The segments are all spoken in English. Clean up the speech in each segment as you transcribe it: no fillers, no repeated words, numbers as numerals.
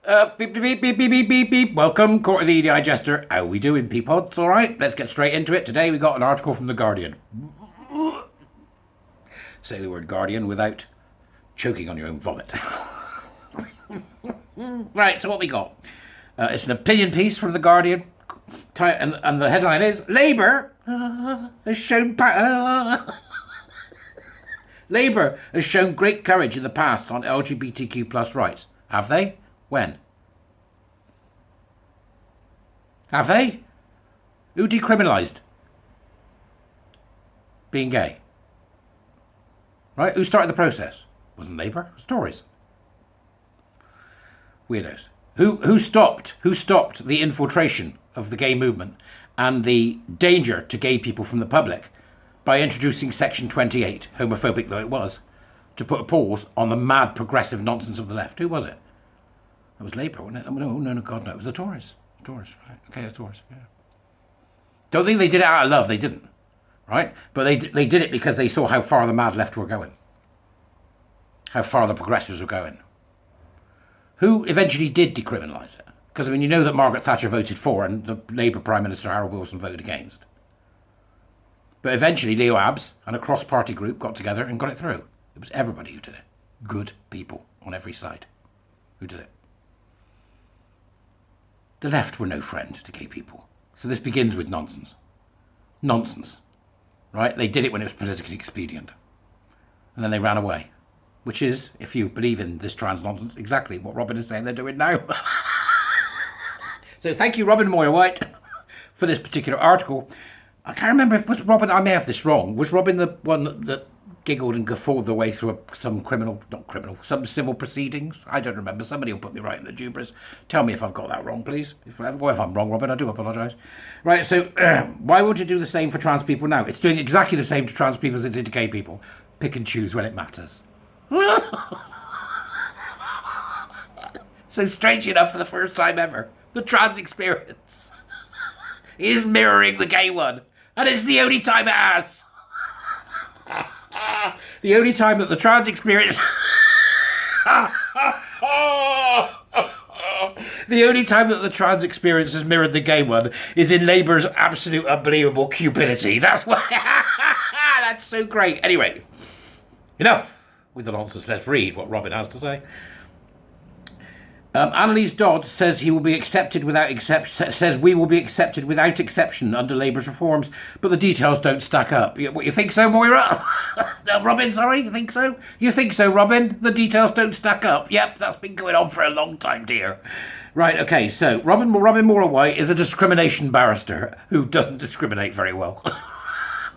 Beep, beep, beep, beep, beep, beep, beep. Welcome, Court of the EDI Jester. How we doing, peapods? All right, let's get straight into it. Today we got an article from The Guardian. Say the word Guardian without choking on your own vomit. Right, so what we got? It's an opinion piece from The Guardian. And the headline is, Labour has shown... Labour has shown great courage in the past on LGBTQ plus rights. Have they? When? Have they? Who decriminalised being gay? Right? Who started the process? Wasn't Labour? It was Tories. Weirdos. Who stopped the infiltration of the gay movement and the danger to gay people from the public by introducing Section 28, homophobic though it was, to put a pause on the mad progressive nonsense of the left? Who was it? It was Labour, wasn't it? No, God, no. It was the Tories. Right. Okay, it was Tories. Yeah. Don't think they did it out of love. They didn't. Right? But they did it because they saw how far the mad left were going. How far the progressives were going. Who eventually did decriminalise it? Because, I mean, you know that Margaret Thatcher voted for and the Labour Prime Minister Harold Wilson voted against. But eventually Leo Abbs and a cross-party group got together and got it through. It was everybody who did it. Good people on every side who did it. The left were no friend to gay people. So this begins with nonsense. Nonsense. Right? They did it when it was politically expedient. And then they ran away. Which is, if you believe in this trans nonsense, exactly what Robin is saying they're doing now. So thank you, Robin Moira White, for this particular article. I can't remember if was Robin, I may have this wrong, was Robin the one that giggled and guffawed the way through some civil proceedings? I don't remember. Somebody will put me right in the Jubras. Tell me if I've got that wrong, please. If I'm wrong, Robin, I do apologise. Right, so why won't you do the same for trans people now? It's doing exactly the same to trans people as it did to gay people. Pick and choose when it matters. So strange enough, for the first time ever, the trans experience is mirroring the gay one. And it's the only time it has. The only time that the trans experience... The only time that the trans experience has mirrored the gay one is in Labour's absolute unbelievable cupidity. That's why... That's so great. Anyway, enough with the nonsense. Let's read what Robin has to say. Annalise Dodd says we will be accepted without exception under Labour's reforms, but the details don't stack up. You think so, Moira? Robin, sorry, you think so? You think so, Robin? The details don't stack up. Yep, that's been going on for a long time, dear. Right, okay, so Robin Moira White is a discrimination barrister who doesn't discriminate very well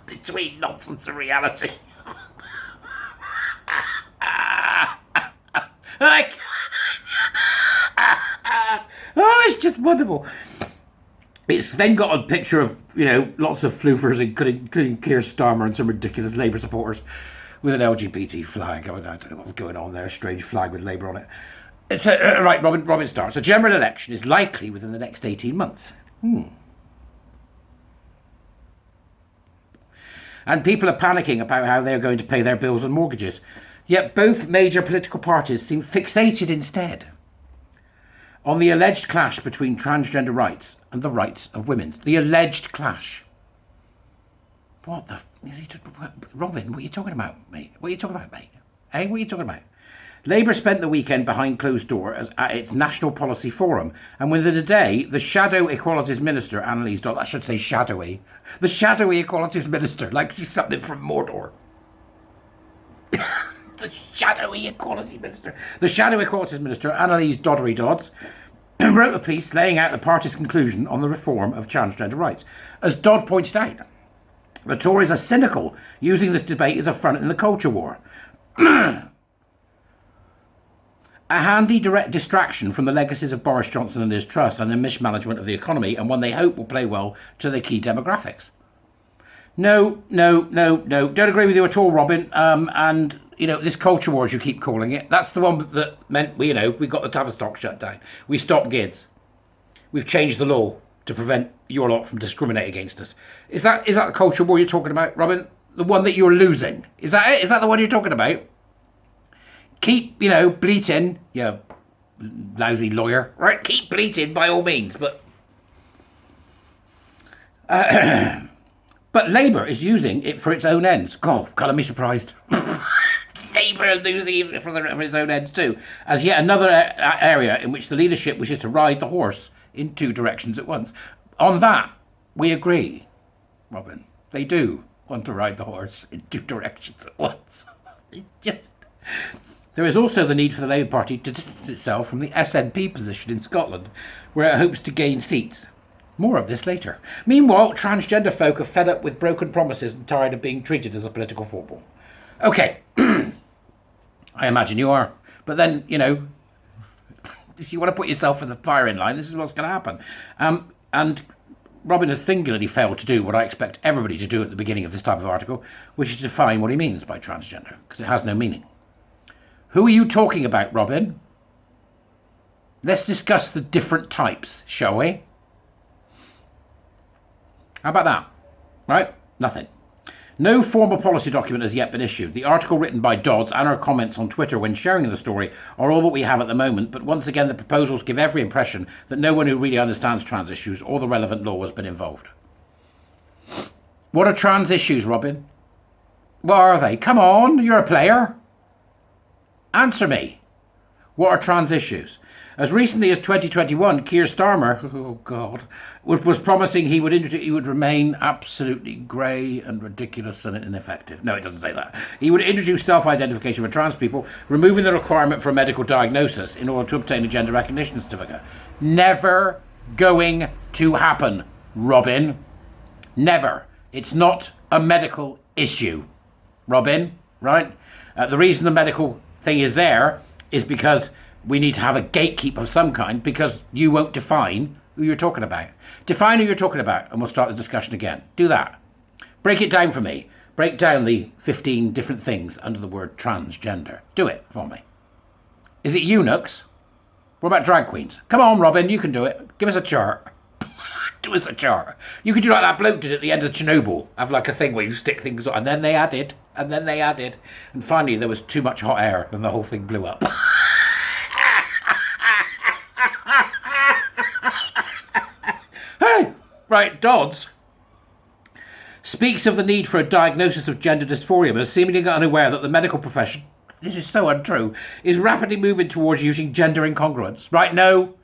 between nonsense and reality. Oh, it's just wonderful. It's then got a picture of, lots of floofers, including Keir Starmer and some ridiculous Labour supporters with an LGBT flag. I don't know what's going on there. A strange flag with Labour on it. It's right, Robin starts. A general election is likely within the next 18 months. And people are panicking about how they're going to pay their bills and mortgages. Yet both major political parties seem fixated instead on the alleged clash between transgender rights and the rights of women. The alleged clash. What the... Robin, what are you talking about, mate? What are you talking about, mate? Hey, what are you talking about? Labour spent the weekend behind closed doors at its National Policy Forum, and within a day, the Shadow Equalities Minister, Annalise Dodd, I should say shadowy, the Shadowy Equalities Minister, like she's something from Mordor. The Shadowy Equality Minister. The Shadow Equalities Minister, Annalise Doddery Dodds, wrote a piece laying out the party's conclusion on the reform of transgender rights. As Dodd pointed out, the Tories are cynical, using this debate as a front in the culture war. A handy direct distraction from the legacies of Boris Johnson and his Truss and the mismanagement of the economy, and one they hope will play well to their key demographics. No, don't agree with you at all, Robin. And this culture war, as you keep calling it, that's the one that meant we got the Tavistock shut down. We stopped GIDS. We've changed the law to prevent your lot from discriminating against us. Is that the culture war you're talking about, Robin? The one that you're losing? Is that it? Is that the one you're talking about? Keep, bleating, lousy lawyer. Right, keep bleating by all means, but Labour is using it for its own ends. God, colour me surprised. Labour is using it for its own ends too, as yet another area in which the leadership wishes to ride the horse in two directions at once. On that, we agree, Robin. They do want to ride the horse in two directions at once. There is also the need for the Labour Party to distance itself from the SNP position in Scotland, where it hopes to gain seats. More of this later. Meanwhile, transgender folk are fed up with broken promises and tired of being treated as a political football. Okay, I imagine you are. But then, if you want to put yourself in the firing line, this is what's going to happen. And Robin has singularly failed to do what I expect everybody to do at the beginning of this type of article, which is to define what he means by transgender, because it has no meaning. Who are you talking about, Robin? Let's discuss the different types, shall we? How about that? Right? Nothing. No formal policy document has yet been issued. The article written by Dodds and her comments on Twitter when sharing the story are all that we have at the moment, but once again the proposals give every impression that no one who really understands trans issues or the relevant law has been involved. What are trans issues, Robin? What are they? Come on, you're a player. Answer me. What are trans issues? As recently as 2021, Keir Starmer, oh God, was promising he would remain absolutely grey and ridiculous and ineffective. No, it doesn't say that. He would introduce self-identification for trans people, removing the requirement for a medical diagnosis in order to obtain a gender recognition certificate. Never going to happen, Robin. Never. It's not a medical issue, Robin, right? The reason the medical thing is there is because we need to have a gatekeeper of some kind, because you won't define who you're talking about. Define who you're talking about and we'll start the discussion again. Do that. Break it down for me. Break down the 15 different things under the word transgender. Do it for me. Is it eunuchs? What about drag queens? Come on, Robin, you can do it. Give us a chart. Do us a chart. You could do like that bloke did at the end of Chernobyl. Have like a thing where you stick things on, and then they added, and finally there was too much hot air and the whole thing blew up. Hey, right, Dodds speaks of the need for a diagnosis of gender dysphoria, but is seemingly unaware that the medical profession, this is so untrue, is rapidly moving towards using gender incongruence. Right? No.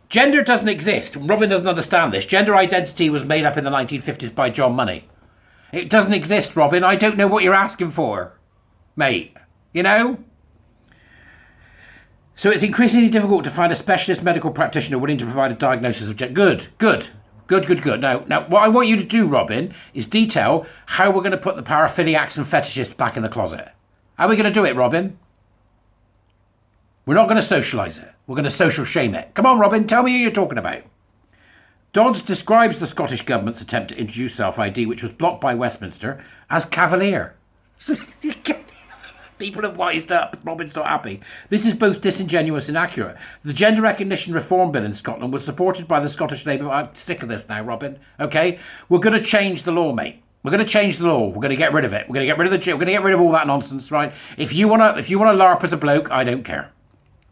Gender doesn't exist. Robin doesn't understand this. Gender identity was made up in the 1950s by John Money. It doesn't exist, Robin. I don't know what you're asking for, mate. So it's increasingly difficult to find a specialist medical practitioner willing to provide a diagnosis of gender. Good. Now, what I want you to do, Robin, is detail how we're going to put the paraphiliacs and fetishists back in the closet. How are we going to do it, Robin? We're not going to socialise it. We're going to social shame it. Come on, Robin, tell me who you're talking about. Dodds describes the Scottish Government's attempt to introduce self-ID, which was blocked by Westminster, as cavalier. People have wised up. Robin's not happy. This is both disingenuous and accurate. The Gender Recognition Reform Bill in Scotland was supported by the Scottish Labour. I'm sick of this now, Robin. Okay? We're going to change the law, mate. We're going to change the law. We're going to get rid of it. We're going to get rid of we're going to get rid of all that nonsense, right? If you want to LARP as a bloke, I don't care.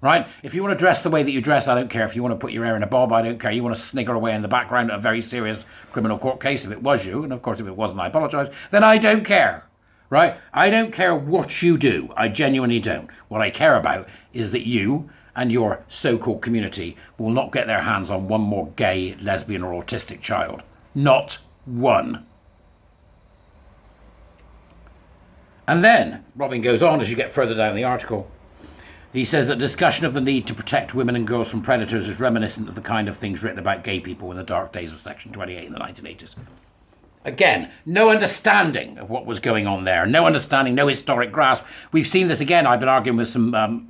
Right? If you want to dress the way that you dress, I don't care. If you want to put your hair in a bob, I don't care. You want to snigger away in the background of a very serious criminal court case, if it was you, and of course if it wasn't, I apologise, then I don't care. Right? I don't care what you do. I genuinely don't. What I care about is that you and your so-called community will not get their hands on one more gay, lesbian or autistic child. Not one. And then, Robin goes on as you get further down the article. He says that discussion of the need to protect women and girls from predators is reminiscent of the kind of things written about gay people in the dark days of Section 28 in the 1980s. Again, no understanding of what was going on there. No understanding, no historic grasp. We've seen this again. I've been arguing with some,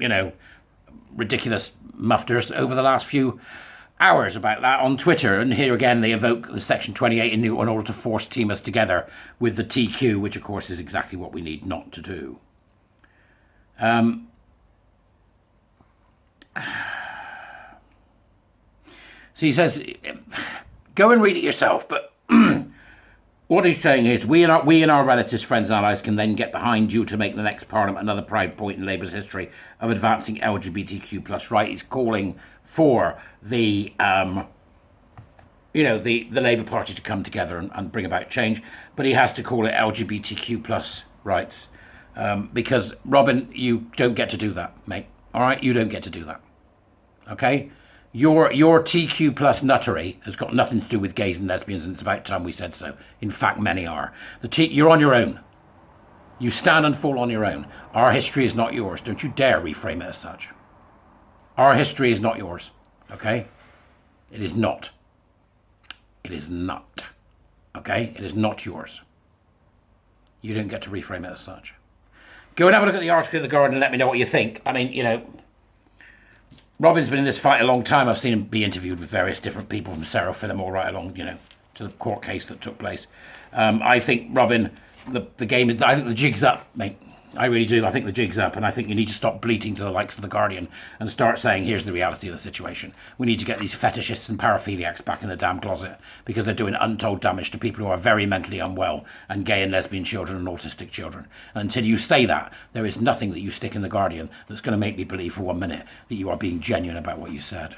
ridiculous mufters over the last few hours about that on Twitter. And here again, they evoke the Section 28 in order to force team us together with the TQ, which, of course, is exactly what we need not to do. So he says, go and read it yourself, but What he's saying is we and our relatives, friends and allies can then get behind you to make the next Parliament another proud point in Labour's history of advancing LGBTQ plus right. He's calling for the the Labour Party to come together and bring about change, but he has to call it LGBTQ plus rights because Robin, you don't get to do that, mate. All right, you don't get to do that. Okay. Your TQ plus nuttery has got nothing to do with gays and lesbians, and it's about time we said so. In fact, many are. You're on your own. You stand and fall on your own. Our history is not yours. Don't you dare reframe it as such. Our history is not yours. Okay? It is not. It is not. Okay? It is not yours. You don't get to reframe it as such. Go and have a look at the article in The Guardian and let me know what you think. I mean, Robin's been in this fight a long time. I've seen him be interviewed with various different people from Sarah Fillmore right along, to the court case that took place. I think Robin, the game, I think the jig's up, mate. I really do. I think the jig's up, and I think you need to stop bleating to the likes of The Guardian and start saying, here's the reality of the situation. We need to get these fetishists and paraphiliacs back in the damn closet because they're doing untold damage to people who are very mentally unwell and gay and lesbian children and autistic children. And until you say that, there is nothing that you stick in The Guardian that's going to make me believe for 1 minute that you are being genuine about what you said.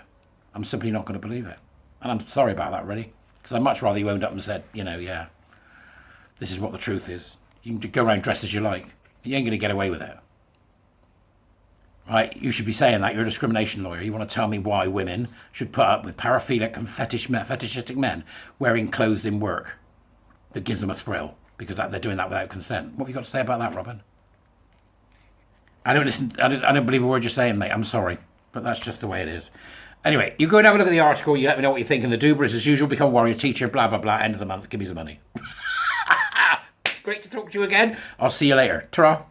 I'm simply not going to believe it. And I'm sorry about that, really, because I'd much rather you owned up and said, yeah, this is what the truth is. You can go around dressed as you like. You ain't going to get away with it. Right? You should be saying that. You're a discrimination lawyer. You want to tell me why women should put up with paraphilic and fetishistic men wearing clothes in work that gives them a thrill because they're doing that without consent. What have you got to say about that, Robin? I don't believe a word you're saying, mate. I'm sorry. But that's just the way it is. Anyway, you go and have a look at the article. You let me know what you think. And the Doober is, as usual, become a warrior teacher, blah, blah, blah. End of the month. Give me some money. Great to talk to you again. I'll see you later. Ta-ra.